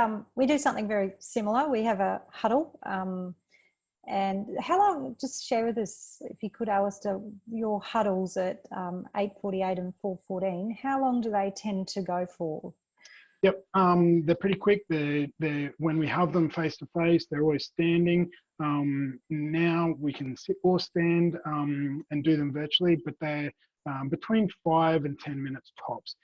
Speaker 3: do something very similar. We have a huddle. And how long, just share with us, if you could, Alistair, your huddles at 8:48 and 4:14, how long do they tend to go for?
Speaker 2: Yep, they're pretty quick. They're when we have them face to face, they're always standing. Now we can sit or stand and do them virtually, but they're between 5 and 10 minutes tops.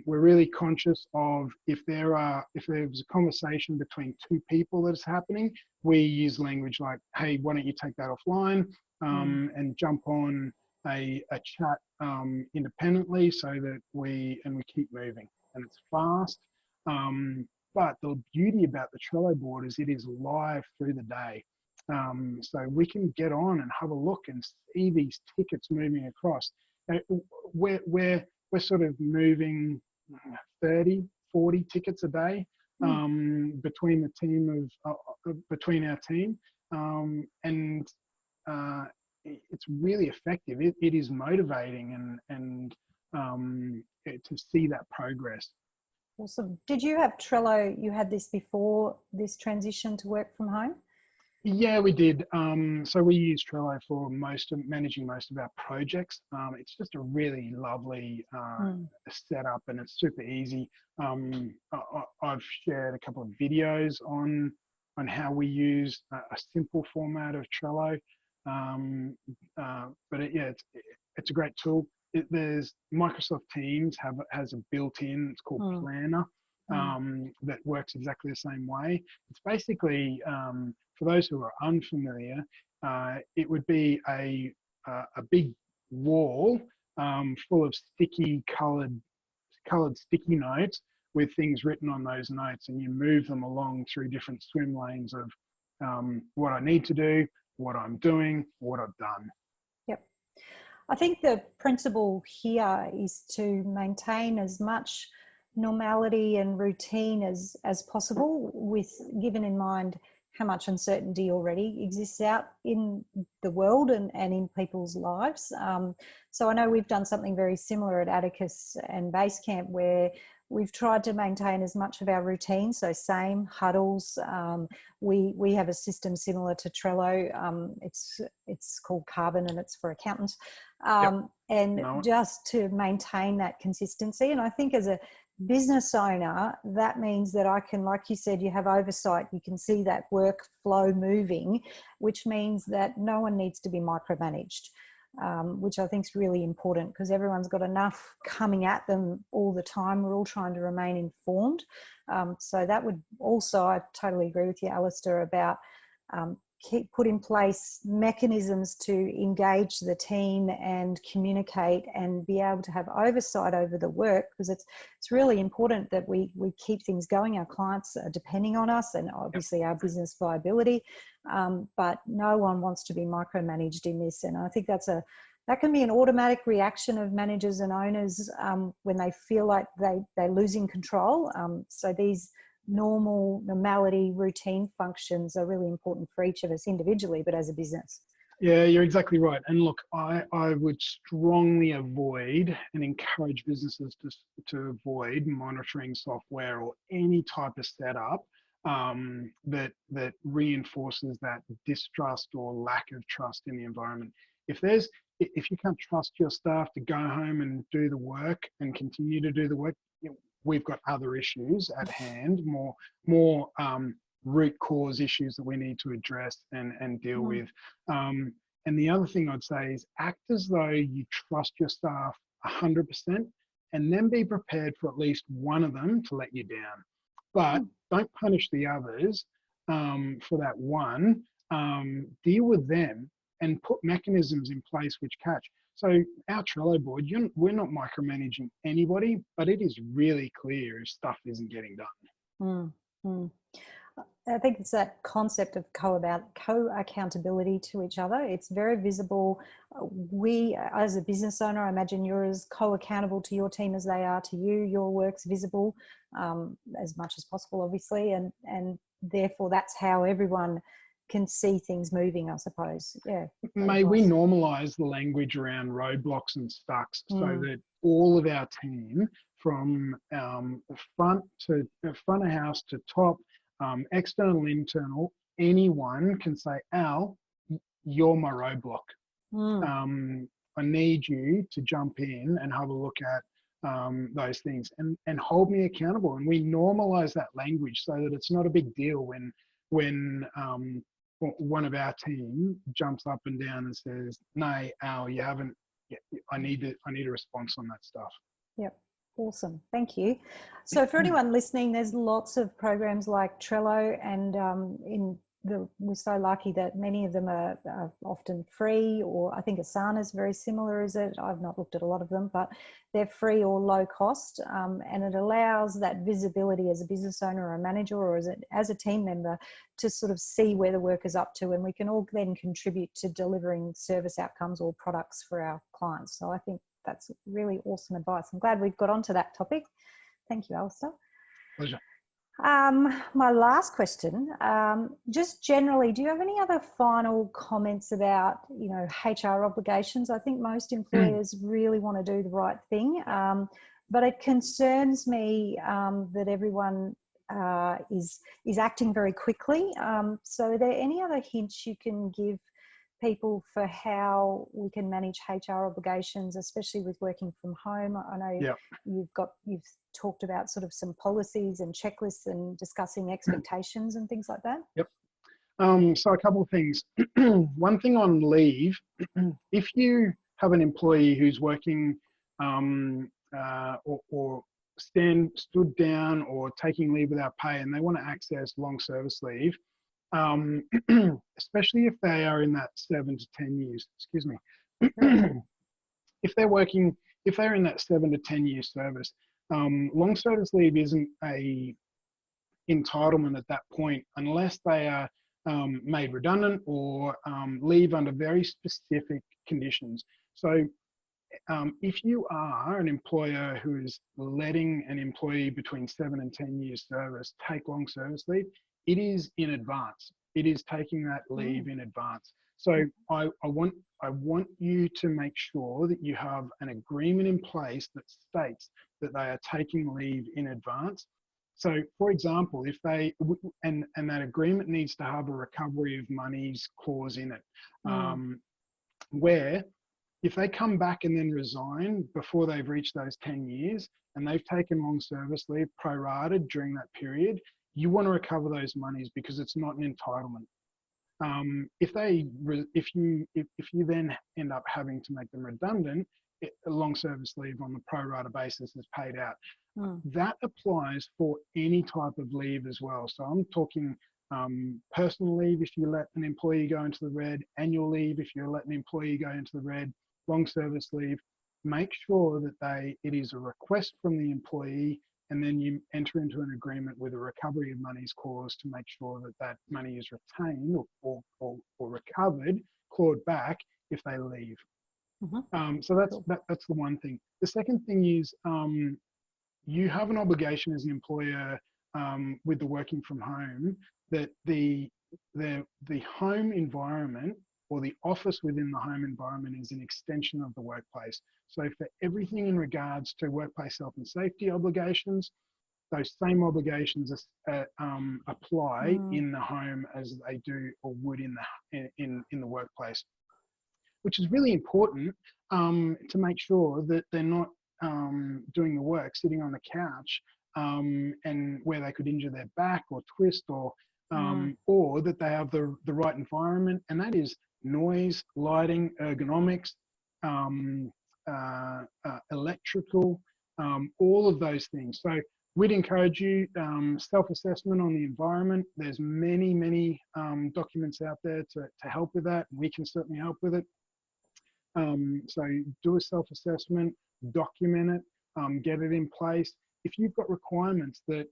Speaker 2: We're really conscious of if there's a conversation between two people that is happening, we use language like, hey, why don't you take that offline and jump on a chat independently so that we keep moving. And it's fast. But the beauty about the Trello board is it is live through the day. So we can get on and have a look and see these tickets moving across. We're sort of moving 30, 40 tickets a day between the team between our team, and it's really effective. It is motivating and to see that progress.
Speaker 3: Awesome. Did you have Trello? You had this before this transition to work from home?
Speaker 2: Yeah, we did. So we use Trello for managing most of our projects. It's just a really lovely setup, and it's super easy. I've shared a couple of videos on how we use a simple format of Trello. But it's a great tool. There's Microsoft Teams has a built-in, it's called Planner, that works exactly the same way. It's basically, for those who are unfamiliar, it would be a big wall full of colored sticky notes with things written on those notes, and you move them along through different swim lanes of what I need to do, what I'm doing, what I've done.
Speaker 3: Yep. I think the principle here is to maintain as much normality and routine as possible, with given in mind how much uncertainty already exists out in the world and in people's lives. So I know we've done something very similar at Atticus and Basecamp, where we've tried to maintain as much of our routine. So same huddles. We have a system similar to Trello. It's called Carbon, and it's for accountants. Just to maintain that consistency. And I think as a business owner, that means that I can, like you said, you have oversight, you can see that workflow moving, which means that no one needs to be micromanaged, which I think is really important, because everyone's got enough coming at them all the time. We're all trying to remain informed. So that would also, I totally agree with you, Alistair, about put in place mechanisms to engage the team and communicate and be able to have oversight over the work, because it's really important that we keep things going. Our clients are depending on us, and obviously our business viability, but no one wants to be micromanaged in this. And I think that can be an automatic reaction of managers and owners when they feel like they're losing control. So these normality, routine functions are really important for each of us individually, but as a business.
Speaker 2: Yeah, you're exactly right. And look, I would strongly avoid and encourage businesses to avoid monitoring software or any type of setup that reinforces that distrust or lack of trust in the environment. If you can't trust your staff to go home and do the work and continue to do the work, we've got other issues at hand, more root cause issues that we need to address and deal with. And the other thing I'd say is act as though you trust your staff 100%, and then be prepared for at least one of them to let you down. But don't punish the others for that one. Deal with them and put mechanisms in place which catch. So our Trello board, we're not micromanaging anybody, but it is really clear if stuff isn't getting done.
Speaker 3: I think it's that concept of co-accountability to each other. It's very visible. We, as a business owner, I imagine you're as co-accountable to your team as they are to you. Your work's visible as much as possible, obviously, and therefore that's how everyone can see things moving, I suppose. Yeah.
Speaker 2: May we normalise the language around roadblocks and stucks so that all of our team, from front of house to top, external, internal, anyone can say, Al, you're my roadblock. I need you to jump in and have a look at those things and hold me accountable. And we normalise that language so that it's not a big deal when one of our team jumps up and down and says, "No, Al, you haven't. I need a response on that stuff."
Speaker 3: Yep. Awesome. Thank you. So for anyone listening, there's lots of programs like Trello, and we're so lucky that many of them are often free, or I think Asana is very similar, is it? I've not looked at a lot of them, but they're free or low cost, and it allows that visibility as a business owner or a manager or as a team member to sort of see where the work is up to, and we can all then contribute to delivering service outcomes or products for our clients. So I think that's really awesome advice. I'm glad we've got onto that topic. Thank you, Alistair.
Speaker 2: Pleasure.
Speaker 3: My last question, just generally, do you have any other final comments about, HR obligations? I think most employers really want to do the right thing, but it concerns me that everyone is acting very quickly. So are there any other hints you can give people for how we can manage HR obligations, especially with working from home? I know you've talked about sort of some policies and checklists and discussing expectations and things like that.
Speaker 2: Yep. So a couple of things. One thing on leave, if you have an employee who's working or stood down or taking leave without pay and they want to access long service leave, especially if they are in that 7 to 10 years, if they're in that 7 to 10 year service, long service leave isn't a entitlement at that point unless they are made redundant or leave under very specific conditions. So if you are an employer who is letting an employee between 7 and 10 years service take long service leave, it is in advance. It is taking that leave in advance. So I want you to make sure that you have an agreement in place that states that they are taking leave in advance. So, for example, if they and that agreement needs to have a recovery of monies clause in it, where if they come back and then resign before they've reached those 10 years and they've taken long service leave prorated during that period, you want to recover those monies because it's not an entitlement. If you then end up having to make them redundant, a long service leave on the pro rata basis is paid out. That applies for any type of leave as well. So I'm talking personal leave if you let an employee go into the red, annual leave if you let an employee go into the red, long service leave. Make sure that it is a request from the employee, and then you enter into an agreement with a recovery of monies clause to make sure that that money is retained or recovered, clawed back if they leave. So that's the one thing. The second thing is you have an obligation as an employer with the working from home that the home environment or the office within the home environment is an extension of the workplace. So for everything in regards to workplace health and safety obligations, those same obligations apply in the home as they do or would in the workplace, which is really important to make sure that they're not doing the work sitting on the couch and where they could injure their back or twist or that they have the right environment, and that is noise, lighting, ergonomics, electrical, all of those things. So we'd encourage you self-assessment on the environment. There's many documents out there to help with that. We can certainly help with it. So do a self-assessment, document it, get it in place. If you've got requirements that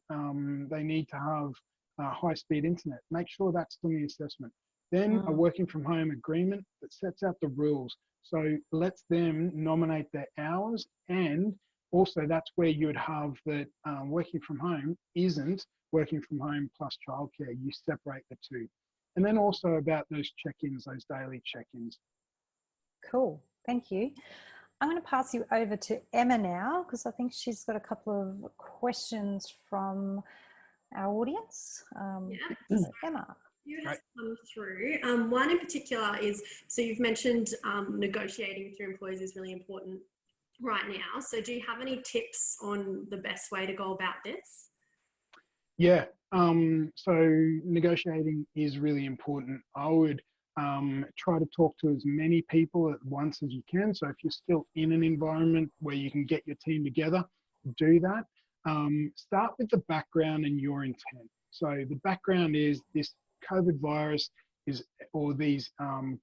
Speaker 2: they need to have high-speed internet, make sure that's in the assessment. Then a working from home agreement that sets out the rules. So lets them nominate their hours, and also that's where you would have that working from home isn't working from home plus childcare. You separate the two. And then also about those check-ins, those daily check-ins.
Speaker 3: Cool, thank you. I'm going to pass you over to Emma now, because I think she's got a couple of questions from our audience. So Emma.
Speaker 1: You have come through. One in particular is, so you've mentioned negotiating with your employees is really important right now. So do you have any tips on the best way to go about this?
Speaker 2: Yeah, so negotiating is really important. I would try to talk to as many people at once as you can. So if you're still in an environment where you can get your team together, do that. Start with the background and your intent. So the background is this COVID virus or these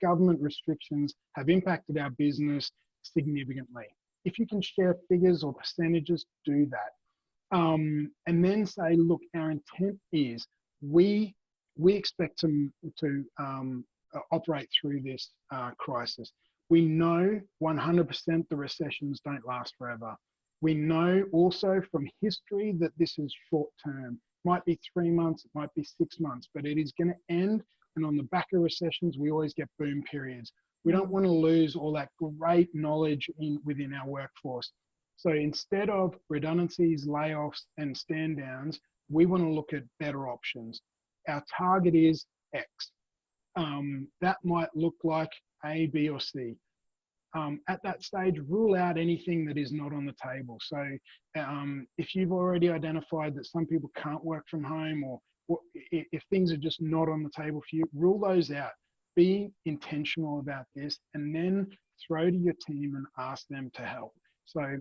Speaker 2: government restrictions have impacted our business significantly. If you can share figures or percentages, do that. And then say, look, our intent is we expect to operate through this crisis. We know 100% the recessions don't last forever. We know also from history that this is short term. Might be 3 months, it might be 6 months, but it is going to end. And on the back of recessions, we always get boom periods. We don't want to lose all that great knowledge within our workforce. So instead of redundancies, layoffs, and stand downs, we want to look at better options. Our target is X. That might look like A, B, or C. At that stage, rule out anything that is not on the table. So if you've already identified that some people can't work from home, or if things are just not on the table for you, rule those out. Be intentional about this, and then throw to your team and ask them to help. So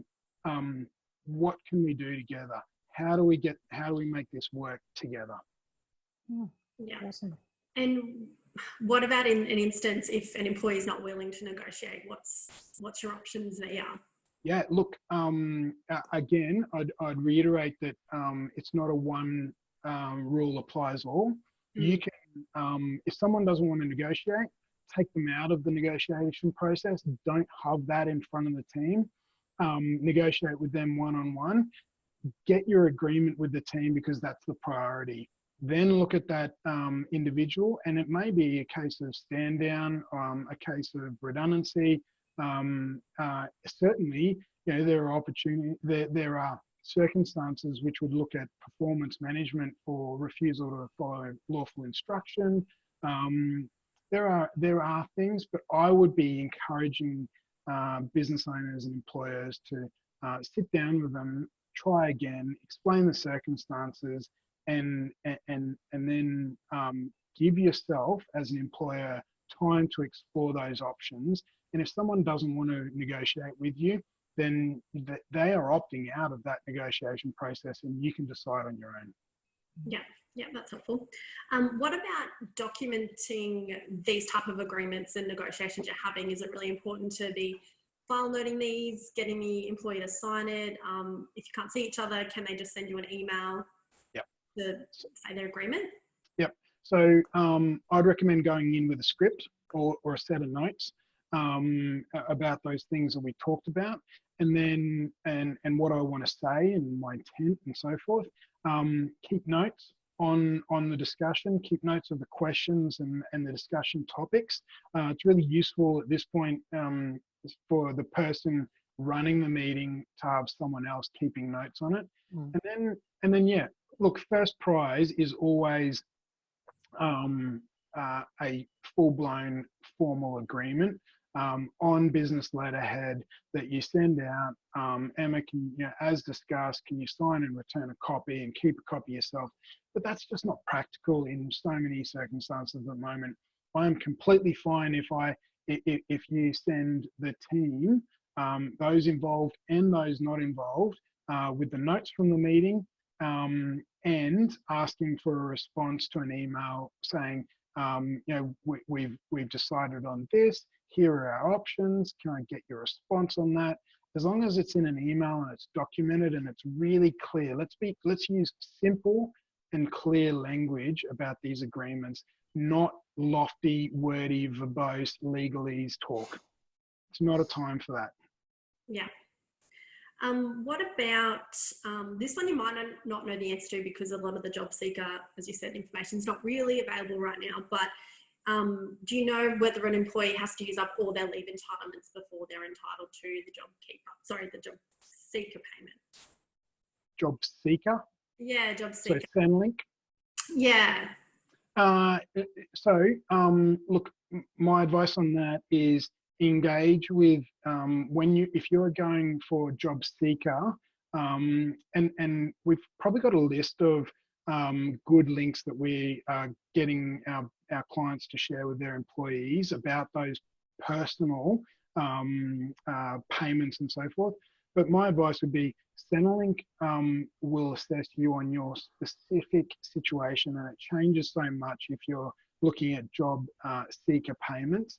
Speaker 2: what can we do together? How do we make this work together?
Speaker 1: Yeah. Awesome. And what about in an instance if an employee is not willing to negotiate? What's your options there?
Speaker 2: Yeah, look, again, I'd reiterate that it's not a one rule applies all. You can, if someone doesn't want to negotiate, take them out of the negotiation process. Don't hub that in front of the team. Negotiate with them one-on-one. Get your agreement with the team, because that's the priority. Then look at that individual, and it may be a case of stand down, a case of redundancy. Certainly, you know, there are opportunities. There are circumstances which would look at performance management for refusal to follow lawful instruction. There are things, but I would be encouraging business owners and employers to sit down with them, try again, explain the circumstances, and then give yourself as an employer time to explore those options. And if someone doesn't want to negotiate with you, then they are opting out of that negotiation process, and you can decide on your own.
Speaker 1: Yeah, that's helpful. What about documenting these type of agreements and negotiations you're having? Is it really important to be file noting these, getting the employee to sign it? If you can't see each other, can they just send you an email to say their agreement?
Speaker 2: Yep. So I'd recommend going in with a script or a set of notes about those things that we talked about, and then and what I want to say and my intent and so forth. Keep notes on the discussion. Keep notes of the questions and the discussion topics. It's really useful at this point for the person running the meeting to have someone else keeping notes on it.
Speaker 3: Mm.
Speaker 2: And then, yeah, look, first prize is always a full-blown formal agreement on business letterhead that you send out. Emma, can, you know, as discussed, can you sign and return a copy and keep a copy yourself? But that's just not practical in so many circumstances at the moment. I'm completely fine if you send the team, those involved and those not involved, with the notes from the meeting, and asking for a response to an email saying, you know, we've decided on this. Here are our options. Can I get your response on that? As long as it's in an email and it's documented and it's really clear. Let's use simple and clear language about these agreements, not lofty, wordy, verbose, legalese talk. It's not a time for that.
Speaker 1: Yeah. What about this one? You might not know the answer to, because a lot of the job seeker, as you said, information is not really available right now. But do you know whether an employee has to use up all their leave entitlements before they're entitled to the job seeker payment?
Speaker 2: Job seeker?
Speaker 1: Yeah, job seeker.
Speaker 2: So Centrelink?
Speaker 1: Yeah.
Speaker 2: Look, my advice on that is engage with if you're going for job seeker, and we've probably got a list of good links that we are getting our clients to share with their employees about those personal payments and so forth. But my advice would be Centrelink will assess you on your specific situation, and it changes so much if you're looking at job seeker payments.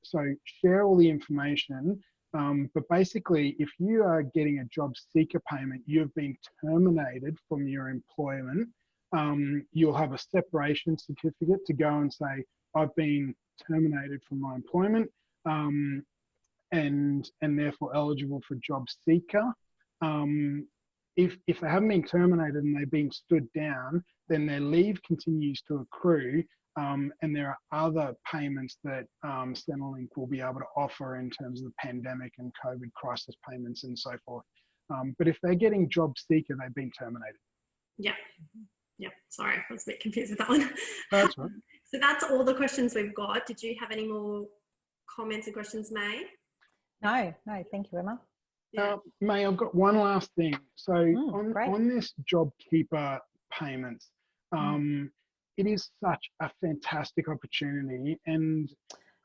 Speaker 2: So share all the information, but basically if you are getting a job seeker payment, you've been terminated from your employment, you'll have a separation certificate to go and say, I've been terminated from my employment, and therefore eligible for job seeker. If they haven't been terminated and they've been stood down, then their leave continues to accrue. And there are other payments that Centrelink will be able to offer in terms of the pandemic and COVID crisis payments and so forth. But if they're getting job seeker, they've been terminated.
Speaker 1: Yeah. Yeah. Sorry, I was a bit confused with that one.
Speaker 2: That's right.
Speaker 1: So that's all the questions we've got. Did you have any more comments and questions, May?
Speaker 3: No, thank you, Emma.
Speaker 1: Yeah.
Speaker 2: May, I've got one last thing. So
Speaker 3: great.
Speaker 2: on this job keeper payments, it is such a fantastic opportunity, and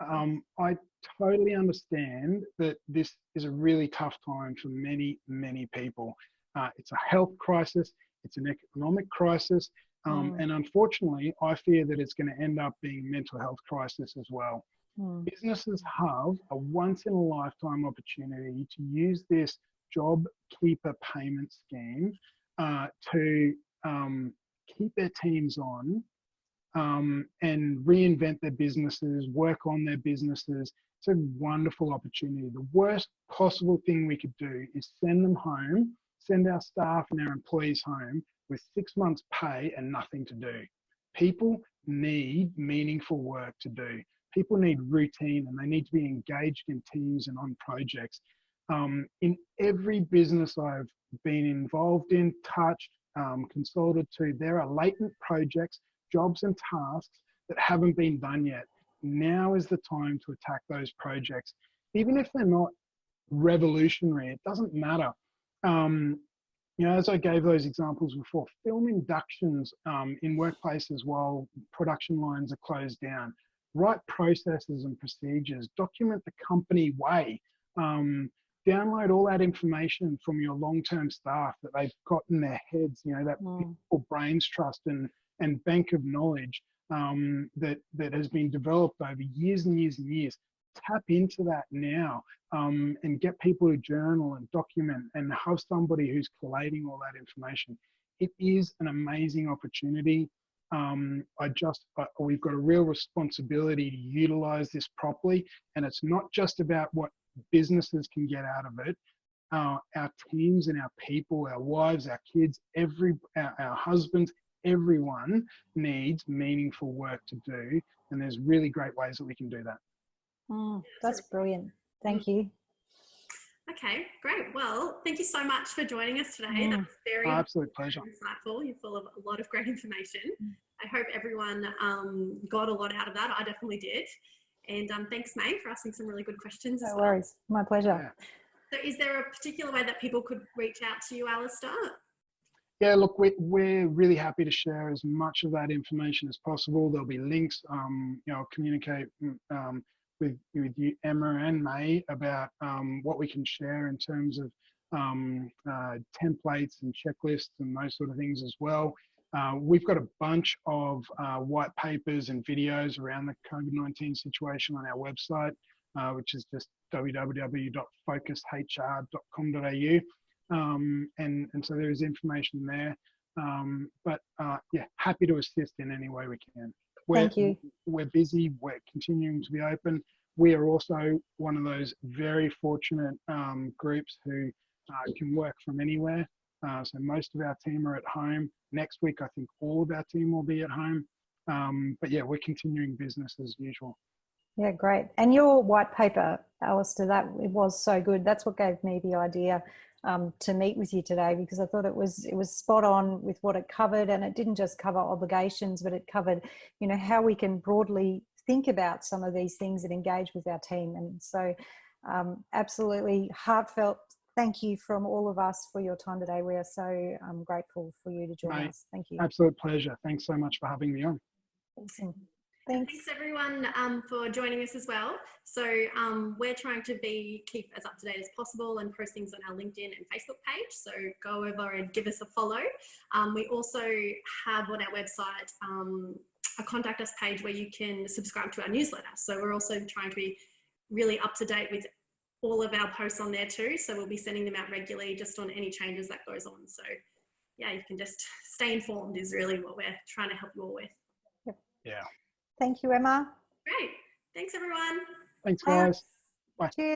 Speaker 2: I totally understand that this is a really tough time for many, many people. It's a health crisis, it's an economic crisis, and unfortunately, I fear that it's going to end up being a mental health crisis as well. Businesses have a once-in-a-lifetime opportunity to use this job keeper payment scheme to keep their teams on, and reinvent their businesses, work on their businesses. It's a wonderful opportunity. The worst possible thing we could do is send them home, send our staff and our employees home with 6 months pay and nothing to do. People need meaningful work to do. People need routine, and they need to be engaged in teams and on projects. In every business I've been involved in, touched, consulted to, there are latent projects, jobs and tasks that haven't been done yet. Now is the time to attack those projects. Even if they're not revolutionary, it doesn't matter. You know, as I gave those examples before, film inductions in workplaces while production lines are closed down, write processes and procedures, document the company way, download all that information from your long-term staff that they've got in their heads, you know, that beautiful brains trust and bank of knowledge that has been developed over years and years and years. Tap into that now, and get people to journal and document and have somebody who's collating all that information. It is an amazing opportunity. We've got a real responsibility to utilize this properly, and it's not just about what businesses can get out of it. Our teams and our people, our wives, our kids, our husbands, everyone needs meaningful work to do, and there's really great ways that we can do that.
Speaker 3: That's brilliant. Thank you.
Speaker 1: Okay, great. Well, thank you so much for joining us today. That was very
Speaker 2: absolute pleasure.
Speaker 1: Insightful. You're full of a lot of great information. I hope everyone got a lot out of that. I definitely did. And thanks, May, for asking some really good questions as well.
Speaker 3: No worries. My pleasure.
Speaker 1: So is there a particular way that people could reach out to you, Alistair?
Speaker 2: Yeah, look, we're really happy to share as much of that information as possible. There'll be links. I'll communicate with you, Emma and May, about what we can share in terms of templates and checklists and those sort of things as well. We've got a bunch of white papers and videos around the COVID-19 situation on our website, which is just www.focushr.com.au. And so there is information there. Yeah, happy to assist in any way we can.
Speaker 3: Thank you.
Speaker 2: We're busy. We're continuing to be open. We are also one of those very fortunate groups who can work from anywhere. So most of our team are at home. Next week, I think all of our team will be at home. But yeah, we're continuing business as usual.
Speaker 3: Yeah, great. And your white paper, Alistair, that it was so good. That's what gave me the idea to meet with you today, because I thought it was spot on with what it covered, and it didn't just cover obligations, but it covered, you know, how we can broadly think about some of these things and engage with our team. And so absolutely heartfelt thank you from all of us for your time today. We are so grateful for you to join us. Thank you.
Speaker 2: Absolute pleasure. Thanks so much for having me on.
Speaker 3: Awesome.
Speaker 1: Thanks everyone for joining us as well. So we're trying to keep as up to date as possible and post things on our LinkedIn and Facebook page. So go over and give us a follow. We also have on our website a contact us page where you can subscribe to our newsletter. So we're also trying to be really up to date with all of our posts on there too. So we'll be sending them out regularly just on any changes that goes on. So yeah, you can just stay informed is really what we're trying to help you all with.
Speaker 3: Yep.
Speaker 2: Yeah.
Speaker 3: Thank you, Emma.
Speaker 1: Great. Thanks, everyone.
Speaker 2: Thanks, guys. Bye.
Speaker 3: Cheers.